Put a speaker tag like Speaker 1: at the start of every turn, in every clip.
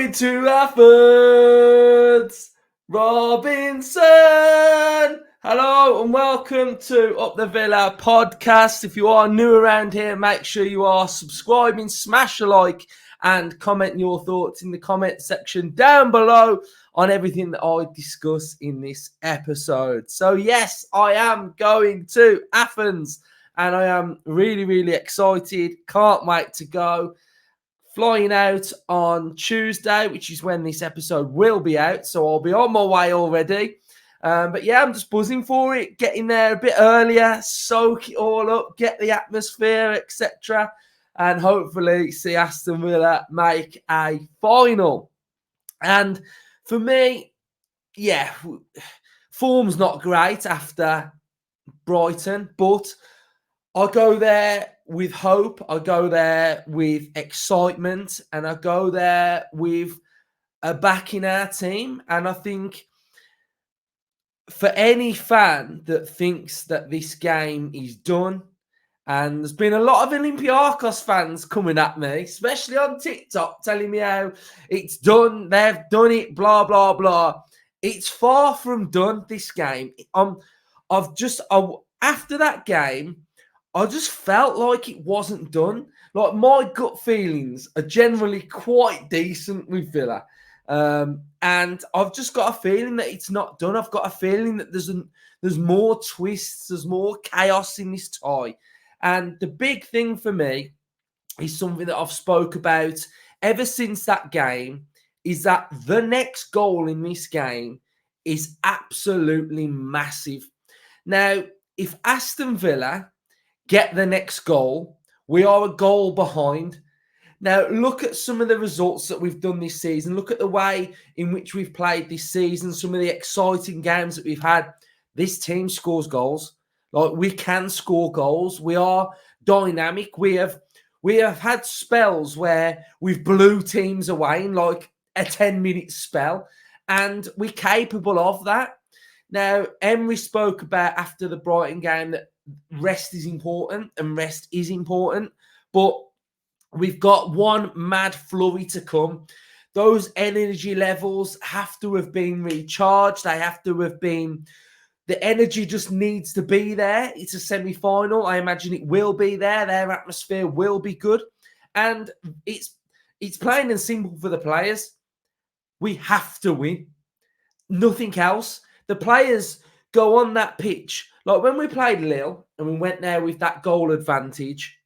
Speaker 1: Going to Athens, Robinson. Hello and welcome to Up the Villa podcast. If you are new around here, make sure you are subscribing, smash a like and comment your thoughts in the comment section down below on everything that I discuss in this episode. So yes, I am going to Athens and I am really, really excited. Can't wait to go. Flying out on Tuesday, which is when this episode will be out. So I'll be on my way already. But yeah, I'm just buzzing for it. Getting there a bit earlier, soak it all up, get the atmosphere, etc. And hopefully see Aston Villa make a final. And for me, yeah, form's not great after Brighton, but I go there with hope, I go there with excitement, and I go there with a back in our team. And I think for any fan that thinks that this game is done, and there's been a lot of Olympiacos fans coming at me, especially on TikTok, telling me how it's done, they've done it, blah, blah, blah. It's far from done, this game. After that game, I just felt like it wasn't done. Like, my gut feelings are generally quite decent with Villa. And I've just got a feeling that it's not done. I've got a feeling that there's more twists, there's more chaos in this tie. And the big thing for me is something that I've spoke about ever since that game, is that the next goal in this game is absolutely massive. Now, if Aston Villa get the next goal, we are a goal behind. Now, look at some of the results that we've done this season. Look at the way in which we've played this season, some of the exciting games that we've had. This team scores goals. Like, we can score goals. We are dynamic. We have had spells where we've blew teams away in like a 10-minute spell, and we're capable of that. Now, Emery spoke about after the Brighton game that rest is important, and rest is important, but we've got one mad flurry to come. Those energy levels have to have been recharged. They have to have been, the energy just needs to be there. It's a semi-final. I imagine it will be there. Their atmosphere will be good. And it's plain and simple for the players. We have to win. Nothing else. The players go on that pitch. Like when we played Lille and we went there with that goal advantage,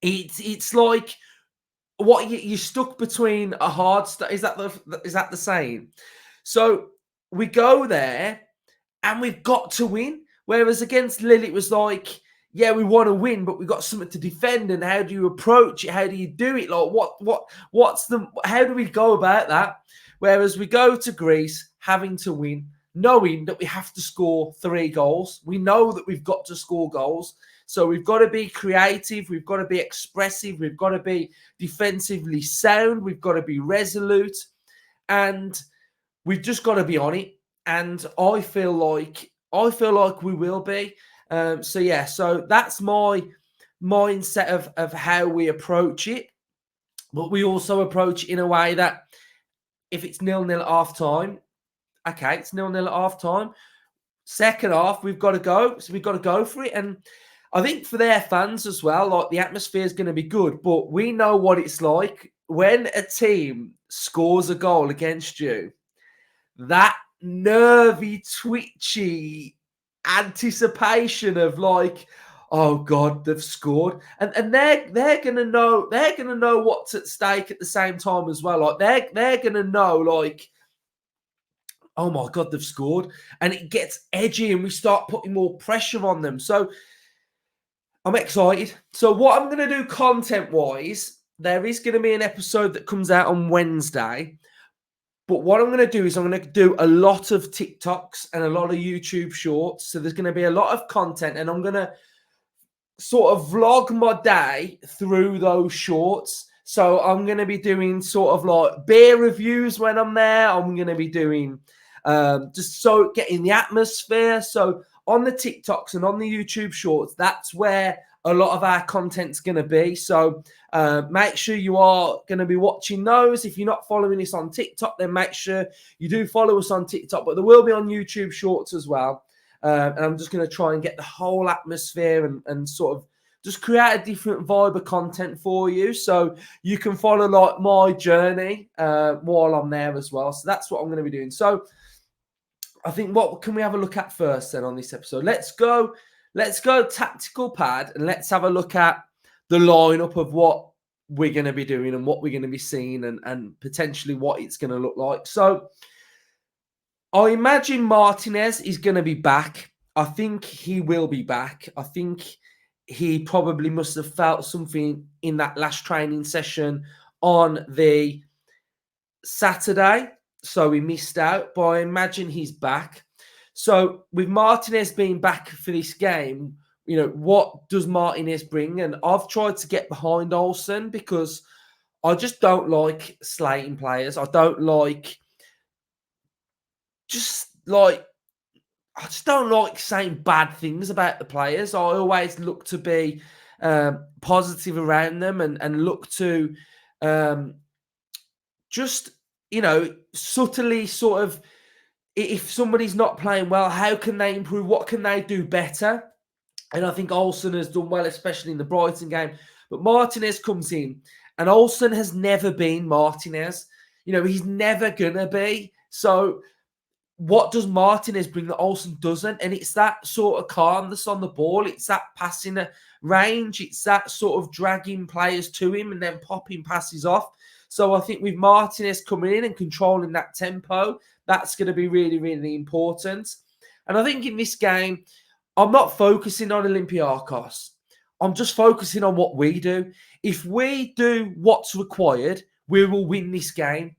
Speaker 1: it's like what you're stuck between a hard is that the saying? So we go there and we've got to win. Whereas against Lille, it was like, yeah, we want to win, but we've got something to defend. And how do you approach it? How do you do it? Like how do we go about that? Whereas we go to Greece having to win, knowing that we have to score 3 goals. We know that we've got to score goals. So we've got to be creative. We've got to be expressive. We've got to be defensively sound. We've got to be resolute. And we've just got to be on it. And I feel like we will be. So that's my mindset of how we approach it. But we also approach it in a way that if it's 0-0 at half time, okay, it's 0-0 at half time. Second half, we've got to go. So we've got to go for it. And I think for their fans as well, like, the atmosphere is going to be good. But we know what it's like when a team scores a goal against you. That nervy, twitchy anticipation of like, oh God, they've scored. And they're gonna know what's at stake at the same time as well. Like they're gonna know, like, oh my God, they've scored. And it gets edgy and we start putting more pressure on them. So I'm excited. So what I'm going to do content-wise, there is going to be an episode that comes out on Wednesday. But what I'm going to do is I'm going to do a lot of TikToks and a lot of YouTube shorts. So there's going to be a lot of content. And I'm going to sort of vlog my day through those shorts. So I'm going to be doing sort of like beer reviews when I'm there. I'm going to be doing just so getting the atmosphere. So on the TikToks and on the YouTube shorts, that's where a lot of our content's going to be. So make sure you are going to be watching those. If you're not following us on TikTok, then make sure you do follow us on TikTok. But there will be on YouTube Shorts as well. And I'm just going to try and get the whole atmosphere and sort of just create a different vibe of content for you. So you can follow like my journey while I'm there as well. So that's what I'm going to be doing. So I think what can we have a look at first then on this episode? Let's go tactical pad and let's have a look at the lineup of what we're going to be doing and what we're going to be seeing and potentially what it's going to look like. So I imagine Martinez is going to be back. I think he will be back. I think he probably must have felt something in that last training session on the Saturday. So he missed out, but I imagine he's back. So with Martinez being back for this game, you know, what does Martinez bring? And I've tried to get behind Olsen because I just don't like slating players. I don't like I just don't like saying bad things about the players. I always look to be positive around them and look to just, you know, subtly sort of, if somebody's not playing well, how can they improve? What can they do better? And I think Olsen has done well, especially in the Brighton game. But Martinez comes in, and Olsen has never been Martinez. You know, he's never going to be. So what does Martinez bring that Olsen doesn't? And it's that sort of calmness on the ball. It's that passing range. It's that sort of dragging players to him and then popping passes off. So I think with Martinez coming in and controlling that tempo, that's going to be really, really important. And I think in this game, I'm not focusing on Olympiacos. I'm just focusing on what we do. If we do what's required, we will win this game.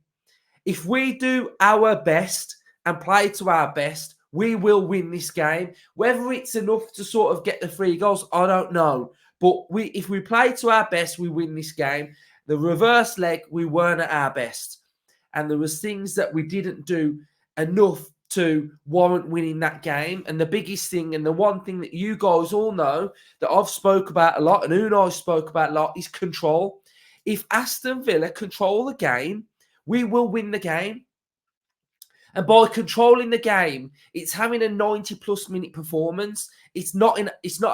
Speaker 1: If we do our best and play to our best, we will win this game. Whether it's enough to sort of get the 3 goals, I don't know. But if we play to our best, we win this game. The reverse leg, we weren't at our best. And there was things that we didn't do enough to warrant winning that game. And the biggest thing, and the one thing that you guys all know that I've spoke about a lot, and Unai spoke about a lot, is control. If Aston Villa control the game, we will win the game. And by controlling the game, it's having a 90-plus minute performance. It's not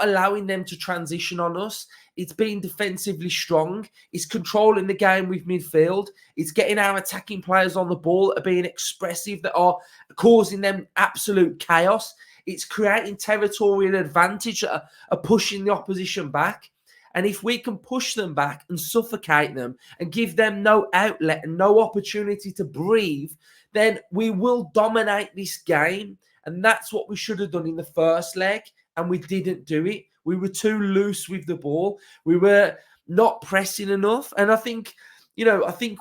Speaker 1: allowing them to transition on us. It's being defensively strong. It's controlling the game with midfield. It's getting our attacking players on the ball that are being expressive, that are causing them absolute chaos. It's creating territorial advantage that are pushing the opposition back. And if we can push them back and suffocate them and give them no outlet and no opportunity to breathe, then we will dominate this game. And that's what we should have done in the first leg. And we didn't do it. We were too loose with the ball. We were not pressing enough. And I think,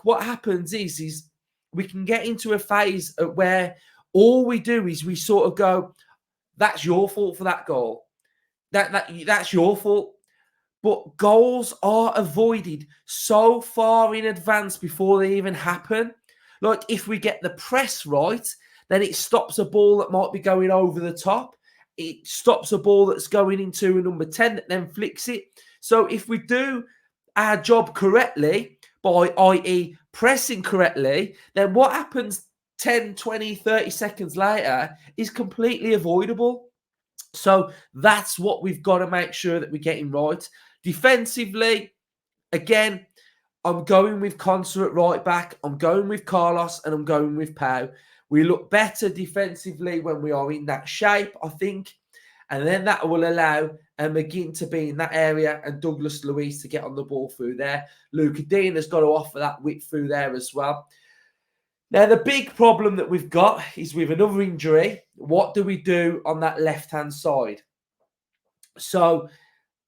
Speaker 1: what happens is we can get into a phase where all we do is we sort of go, that's your fault for that goal. That's your fault. But goals are avoided so far in advance before they even happen. Like, if we get the press right, then it stops a ball that might be going over the top. It stops a ball that's going into a number 10 that then flicks it. So if we do our job correctly, by i.e. pressing correctly, then what happens 10, 20, 30 seconds later is completely avoidable. So that's what we've got to make sure that we're getting right. Defensively, again, I'm going with Concert at right back. I'm going with Carlos and I'm going with Pau. We look better defensively when we are in that shape, I think. And then that will allow McGinn to be in that area and Douglas Luiz to get on the ball through there. Luca Dean has got to offer that width through there as well. Now, the big problem that we've got is with another injury. What do we do on that left-hand side? So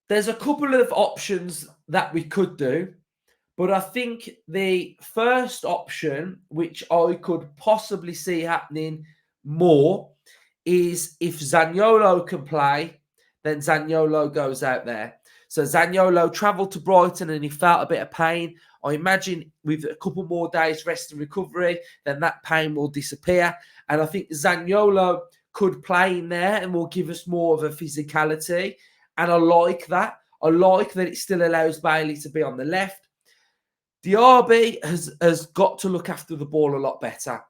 Speaker 1: there's a couple of options that we could do. But I think the first option, which I could possibly see happening more, is if Zaniolo can play, then Zaniolo goes out there. So Zaniolo travelled to Brighton and he felt a bit of pain. I imagine with a couple more days rest and recovery, then that pain will disappear. And I think Zaniolo could play in there and will give us more of a physicality. And I like that. I like that it still allows Bailey to be on the left. Diaby has got to look after the ball a lot better.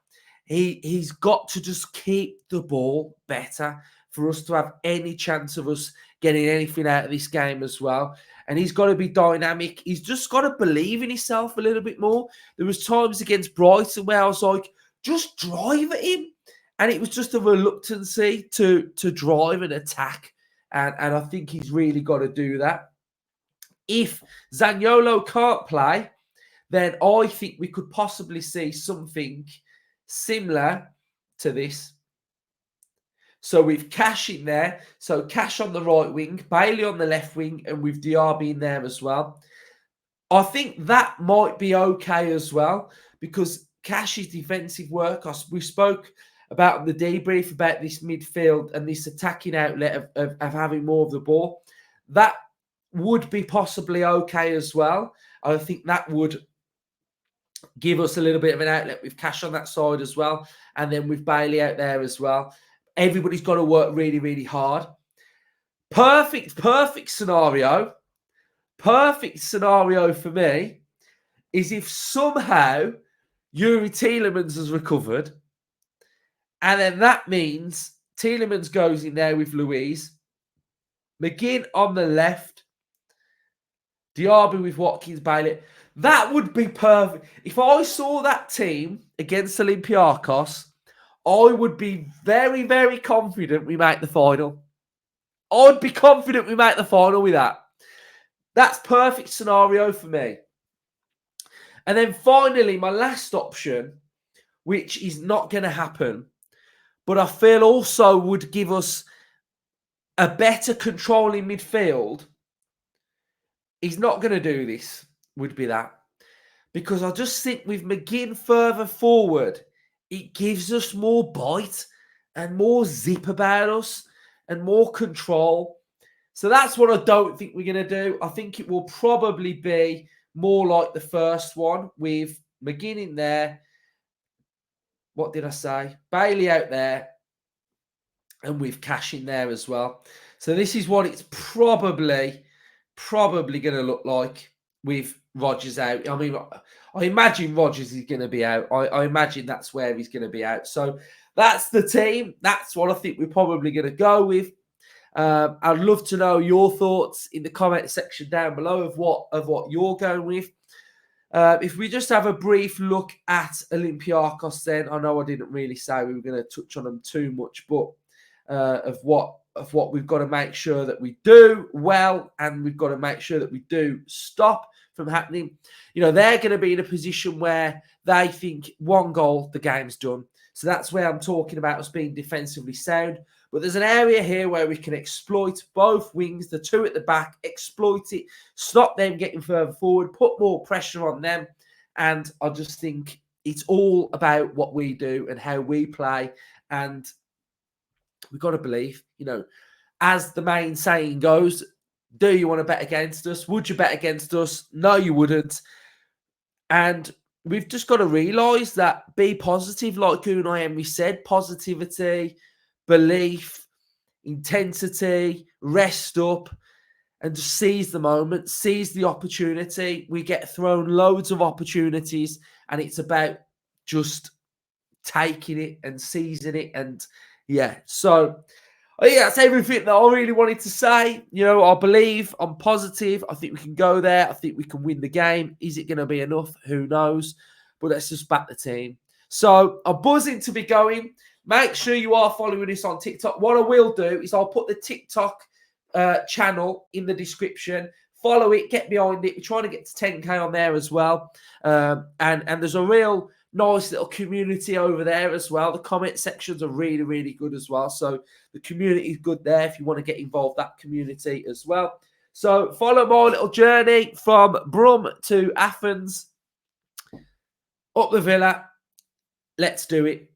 Speaker 1: He's got to just keep the ball better for us to have any chance of us getting anything out of this game as well. And he's got to be dynamic. He's just got to believe in himself a little bit more. There was times against Brighton where I was like, just drive at him. And it was just a reluctancy to drive and attack. And I think he's really got to do that. If Zaniolo can't play, then I think we could possibly see something similar to this. So with Cash in there, so Cash on the right wing, Bailey on the left wing, and with Diaby in there as well. I think that might be okay as well, because Cash's defensive work, we spoke about the debrief about this midfield and this attacking outlet of having more of the ball. That would be possibly okay as well. I think that would give us a little bit of an outlet with Cash on that side as well, and then with Bailey out there as well. Everybody's got to work really, really hard. Perfect scenario. Perfect scenario for me is if somehow Yuri Tielemans has recovered, and then that means Tielemans goes in there with Luiz, McGinn on the left, Diaby with Watkins, Bailey. That would be perfect. If I saw that team against Olympiacos, I would be very, very confident we make the final. I'd be confident we make the final with that. That's perfect scenario for me. And then finally, my last option, which is not going to happen, but I feel also would give us a better control in midfield. He's not going to do this, would be that. Because I just think with McGinn further forward, it gives us more bite and more zip about us and more control. So that's what I don't think we're going to do. I think it will probably be more like the first one with McGinn in there. What did I say? Bailey out there. And with Cash in there as well. So this is what it's probably going to look like with Rodgers out. I mean, I imagine Rodgers is going to be out. I imagine that's where he's going to be out. So that's the team. That's what I think we're probably going to go with. I'd love to know your thoughts in the comment section down below of what you're going with. If we just have a brief look at Olympiacos, then I know I didn't really say we were going to touch on them too much, but of what we've got to make sure that we do well, and we've got to make sure that we do stop from happening. You know, they're going to be in a position where they think one goal, the game's done. So that's where I'm talking about us being defensively sound. But there's an area here where we can exploit both wings, the two at the back, exploit it, stop them getting further forward, put more pressure on them. And I just think it's all about what we do and how we play. And we've got to believe, you know, as the main saying goes, do you want to bet against us? Would you bet against us? No, you wouldn't. And we've just got to realise that be positive, like Unai Emery said, positivity, belief, intensity, rest up, and just seize the moment, seize the opportunity. We get thrown loads of opportunities, and it's about just taking it and seizing it. And yeah, so yeah, that's everything that I really wanted to say. You know, I believe, I'm positive. I think we can go there. I think we can win the game. Is it going to be enough? Who knows? But let's just back the team. So I'm buzzing to be going. Make sure you are following us on TikTok. What I will do is I'll put the TikTok channel in the description. Follow it, get behind it. We're trying to get to 10K on there as well. And there's a real nice little community over there as well. The comment sections are really, really good as well. So the community is good there if you want to get involved, that community as well. So follow my little journey from Brum to Athens, up the villa. Let's do it.